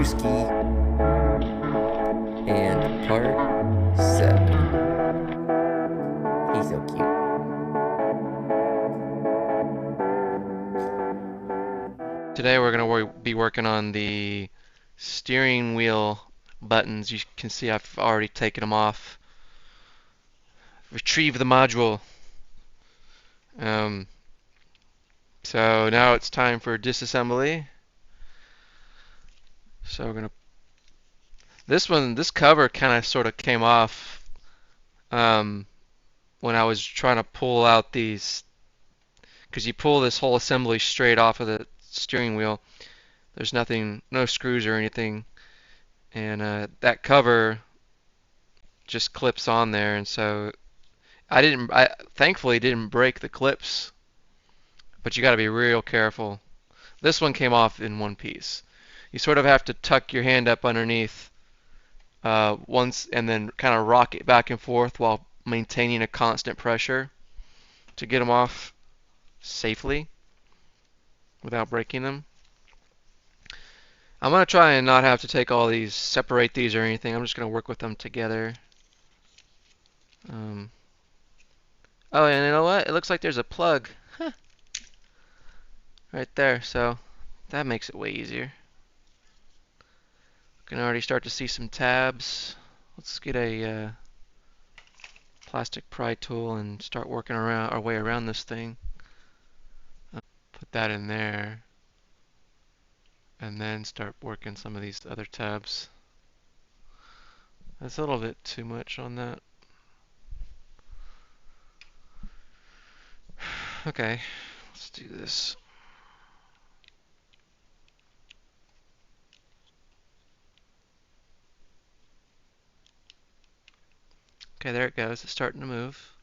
Brewski, and part 7. He's so cute. Today we're going to be working on the steering wheel buttons. You can see I've already taken them off. Retrieve the module. Um, so now it's time for disassembly. So we're going to... This cover kind of sort of came off when I was trying to pull out these, because you pull this whole assembly straight off of the steering wheel. There's nothing, no screws or anything, and that cover just clips on there, and so I thankfully didn't break the clips, but you got to be real careful. This one came off in one piece. You sort of have to tuck your hand up underneath once and then kind of rock it back and forth while maintaining a constant pressure to get them off safely without breaking them. I'm going to try and not have to take all these, separate these or anything. I'm just going to work with them together. Oh, and you know what? It looks like there's a plug right there, so that makes it way easier. Can already start to see some tabs. Let's get a plastic pry tool and start working around our way around this thing. Put that in there, and then start working some of these other tabs. That's a little bit too much on that. Okay, let's do this. Okay, there it goes. It's starting to move.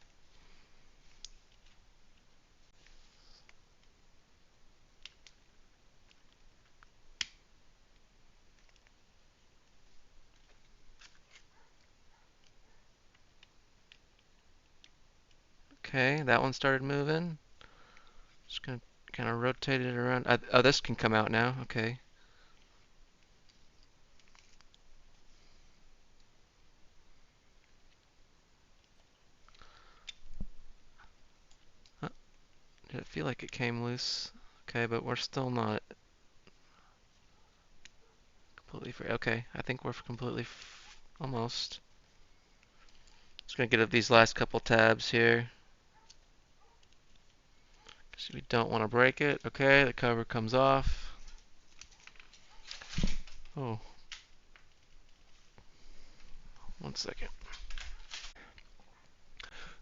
Okay, that one started moving. Just gonna kind of rotate it around. Oh, this can come out now. Okay. Huh, did it feel like it came loose? Okay, but we're still not completely free. Okay, I think we're completely almost. Just gonna get up these last couple tabs here. So we don't want to break it. Okay, the cover comes off. Oh, one second.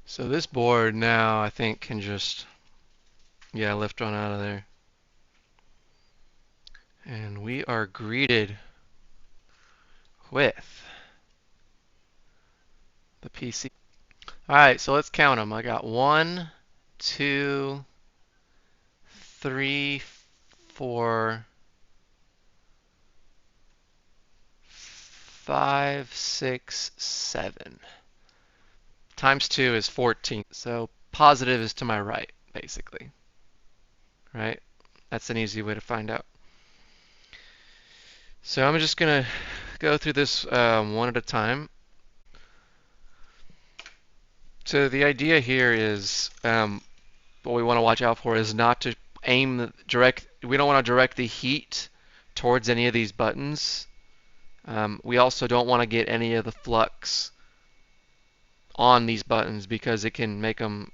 So this board now I think can just, yeah, lift on out of there. And we are greeted with the PC. Alright, so let's count them. I got 1, 2, 3, 4, 5, 6, 7. Times 2 is 14. So positive is to my right, basically. Right? That's an easy way to find out. So I'm just going to go through this one at a time. So the idea here is what we want to watch out for is not to aim direct. We don't want to direct the heat towards any of these buttons. We also don't want to get any of the flux on these buttons because it can make them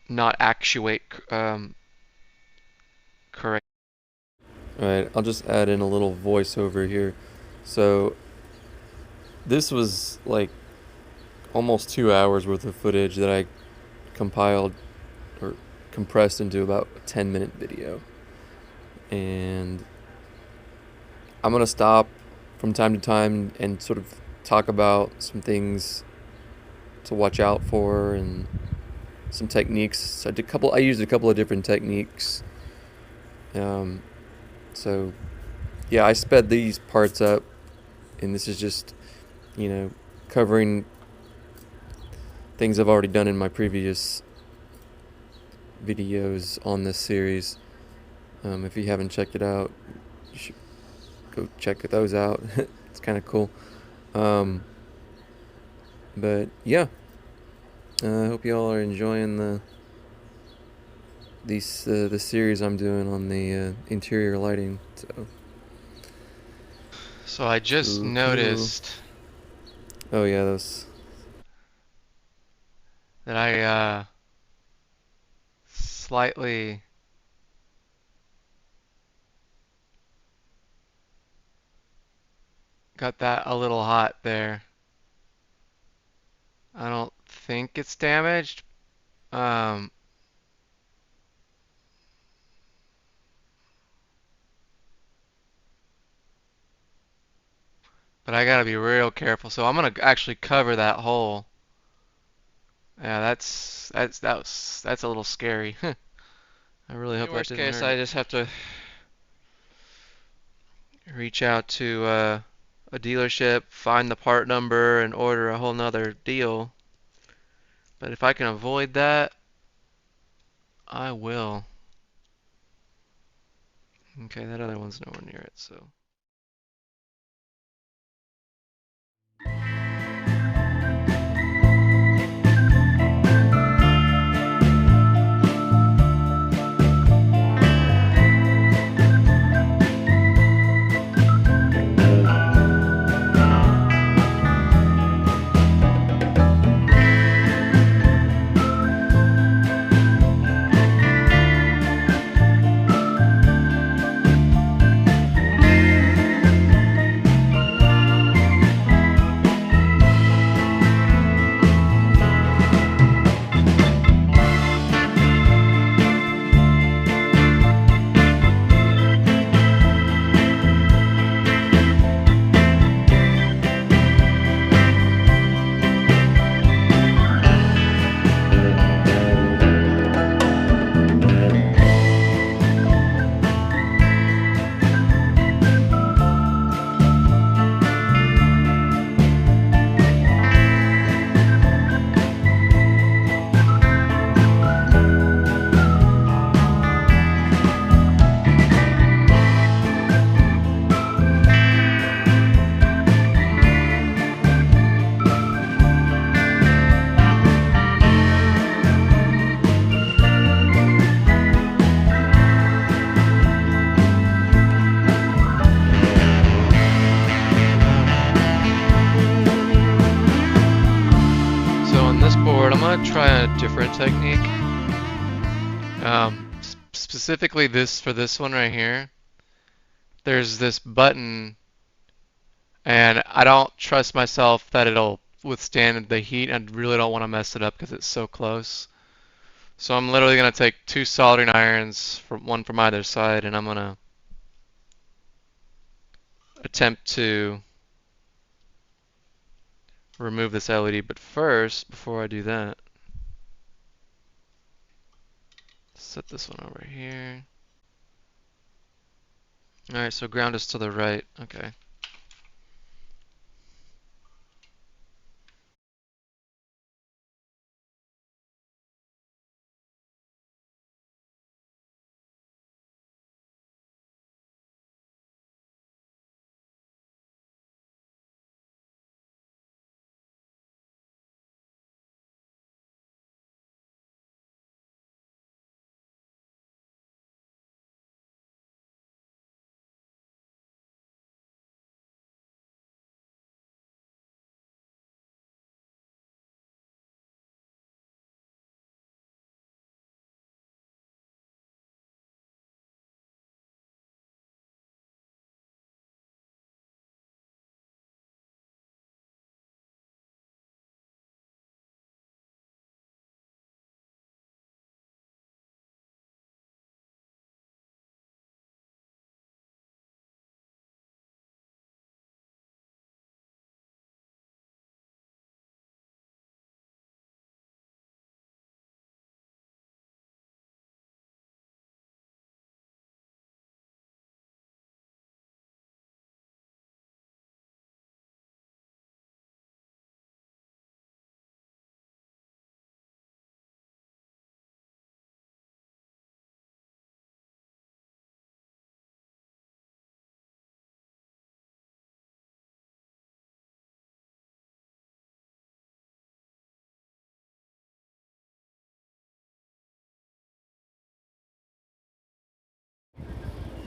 not actuate correct. Alright, I'll just add in a little voiceover here. So, this was like almost 2 hours worth of footage that I compiled or compressed into about a 10-minute video. And I'm going to stop from time to time and sort of talk about some things to watch out for and some techniques. So I used a couple of different techniques. So yeah, I sped these parts up, and this is just, covering things I've already done in my previous videos on this series. If you haven't checked it out, you should go check those out. It's kind of cool. Um, but yeah, I hope y'all are enjoying the series I'm doing on the interior lighting. So I just So cool. noticed Oh yeah, those. that I slightly got that a little hot there. I don't think it's damaged. Um, but I gotta be real careful. So I'm gonna actually cover that hole. Yeah, that's a little scary. I really hope that Worst didn't case, I hurt. just have to. Reach out to a dealership, find the part number, and order a whole nother deal. But if I can avoid that, I will. Okay, that other one's nowhere near it, so. So on this board, I'm gonna try a different technique. Specifically this for this one right here. There's this button, and I don't trust myself that it'll withstand the heat. I really don't want to mess it up because it's so close. So I'm literally gonna take two soldering irons, from one from either side, and I'm gonna attempt to remove this LED. But first, before I do that, set this one over here. Alright, so ground is to the right. Okay.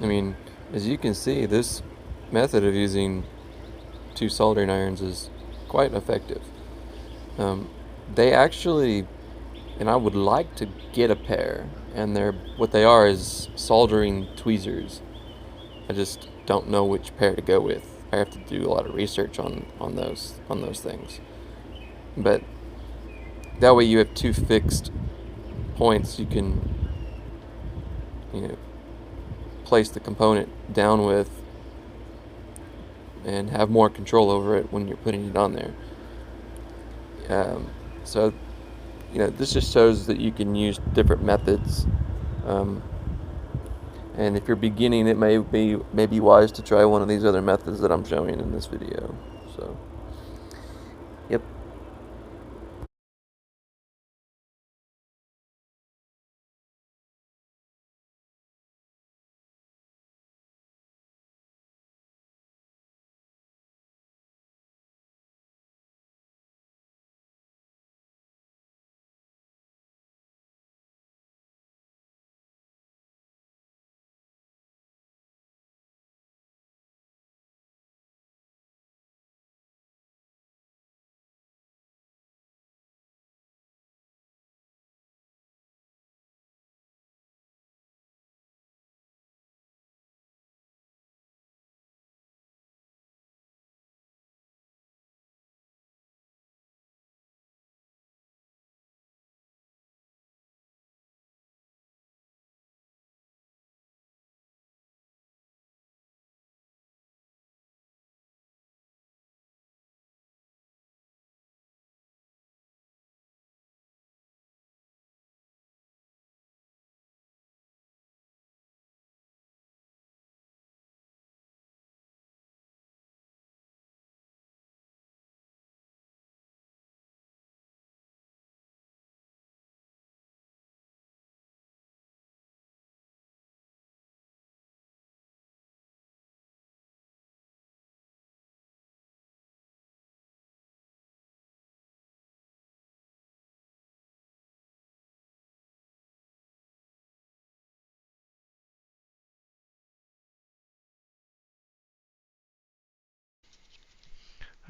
I mean, as you can see, this method of using two soldering irons is quite effective. Um, they actually, and I would like to get a pair, and they're what they are is soldering tweezers. I just don't know which pair to go with. I have to do a lot of research on those things. But that way you have two fixed points you can, you know, place the component down with and have more control over it when you're putting it on there. So, this just shows that you can use different methods. Um, and if you're beginning, it may be wise to try one of these other methods that I'm showing in this video. So, yep.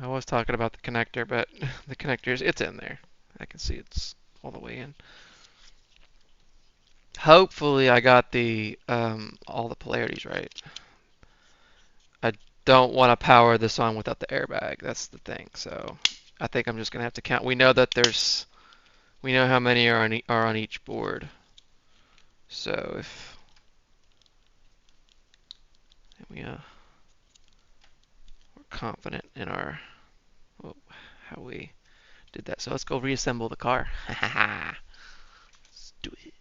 I was talking about the connector, but the connectors, it's in there. I can see it's all the way in. Hopefully I got the all the polarities right. I don't want to power this on without the airbag. That's the thing. So I think I'm just gonna have to count. We know how many are on each board. So if we we're confident in our how we did that. So let's go reassemble the car. Let's do it.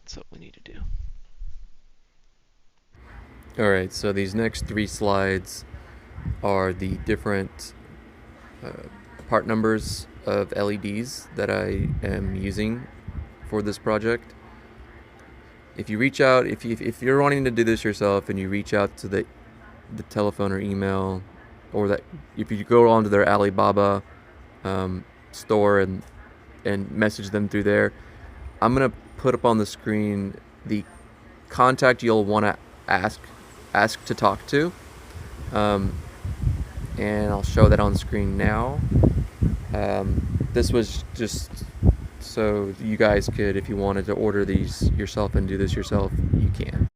That's what we need to do. All right. So these next three slides are the different uh, part numbers of LEDs that I am using for this project. If you reach out, if you're wanting to do this yourself, and you reach out to the telephone or email, or that if you go onto their Alibaba store and message them through there, I'm gonna put up on the screen the contact you'll want to ask to talk to, um, and I'll show that on screen now. This was just so you guys could, if you wanted to order these yourself and do this yourself, you can.